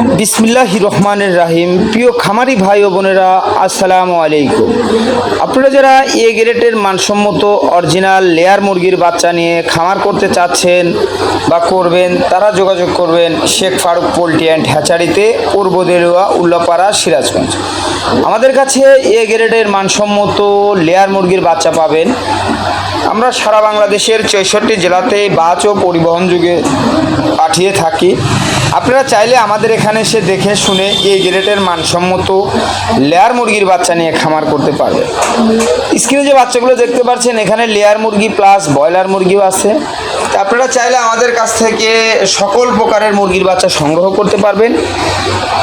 বিসমিল্লাহির রহমানির রাহিম। প্রিয় খামারি ভাই ও বোনেরা, আসসালামু আলাইকুম। আপনারা যারা এ গ্রেডের মানসম্মত অরিজিনাল লেয়ার মুরগির বাচ্চা নিয়ে খামার করতে চাচ্ছেন বা করবেন, তারা যোগাযোগ করবেন শেখ ফারুক পোল্ট্রি অ্যান্ড হ্যাচারিতে, পূর্ব দেলুয়া, উল্লাপাড়া, সিরাজগঞ্জ। আমাদের কাছে এ গ্রেডের মানসম্মত লেয়ার মুরগির বাচ্চা পাবেন। আমরা সারা বাংলাদেশের 64 জেলাতে বাস ও পরিবহন যুগে পাঠিয়ে থাকি। আপনারা চাইলে আমাদের এখানে এসে দেখে শুনে এই গ্রেডের মানসম্মত লেয়ার মুরগির বাচ্চা নিয়ে খামার করতে পারবেন। স্ক্রিনে যে বাচ্চাগুলো দেখতে পাচ্ছেন, এখানে লেয়ার মুরগি প্লাস ব্রয়লার মুরগিও আছে। আপনারা চাইলে আমাদের কাছ থেকে সকল প্রকারের মুরগির বাচ্চা সংগ্রহ করতে পারবেন।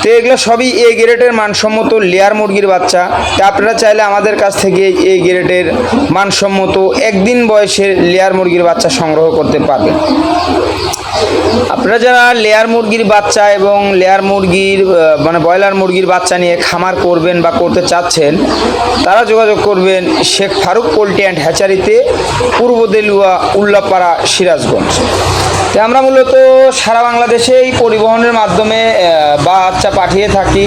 তো এগুলো সবই এই গ্রেডের মানসম্মত লেয়ার মুরগির বাচ্চা। তো আপনারা চাইলে আমাদের কাছ থেকে এই গ্রেডের মানসম্মত একদিন বয়সের লেয়ার মুরগির বাচ্চা সংগ্রহ করতে পারবেন। আপনারা যারা লেয়ার মুরগির বাচ্চা এবং লেয়ার মুরগির ব্রয়লার মুরগির বাচ্চা নিয়ে খামার করবেন বা করতে চাচ্ছেন, তারা যোগাযোগ করবেন শেখ ফারুক পোল্ট্রি অ্যান্ড হ্যাচারিতে, পূর্ব দেলুয়া, উল্লাপাড়া, সিরাজগঞ্জ। তো আমরা মূলত সারা বাংলাদেশে এই পরিবহনের মাধ্যমে বাচ্চা পাঠিয়ে থাকি।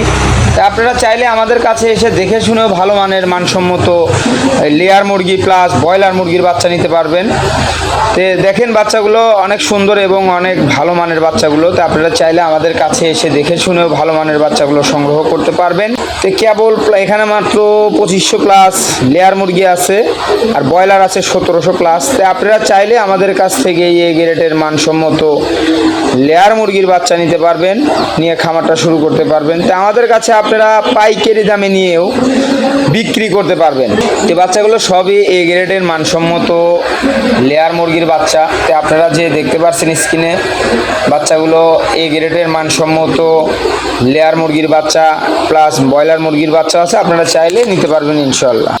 তা আপনারা চাইলে আমাদের কাছে এসে দেখে শুনেও ভালো মানের মানসম্মত লেয়ার মুরগি প্লাস ব্রয়লার মুরগির বাচ্চা নিতে পারবেন। তো দেখেন বাচ্চাগুলো অনেক সুন্দর এবং অনেক ভালো মানের বাচ্চাগুলো। তো আপনারা চাইলে আমাদের কাছে এসে দেখে শুনেও ভালো মানের বাচ্চাগুলো সংগ্রহ করতে পারবেন। তো কেবল এখানে মাত্র 2500 প্লাস লেয়ার মুরগি আছে আর ব্রয়লার আছে 1700 প্লাস। তো আপনারা চাইলে আমাদের কাছ থেকে এই গ্রেডের মানসম্মত লেয়ার মুরগির বাচ্চা নিতে পারবেন, নিয়ে খামারটা শুরু করতে পারবেন। তো আমাদের কাছে আপনারা পাইকারি দামে নিয়েও বিক্রি করতে পারবেন। এই বাচ্চাগুলো সবই এই গ্রেডের মানসম্মত লেয়ার মুরগির বাচ্চা। তো আপনারা যে দেখতে পাচ্ছেন স্ক্রিনে, বাচ্চাগুলো এই গ্রেডের মানসম্মত লেয়ার মুরগির বাচ্চা প্লাস ব্রয়লার মুরগির বাচ্চা আছে। আপনারা চাইলে নিতে পারবেন ইনশাআল্লাহ।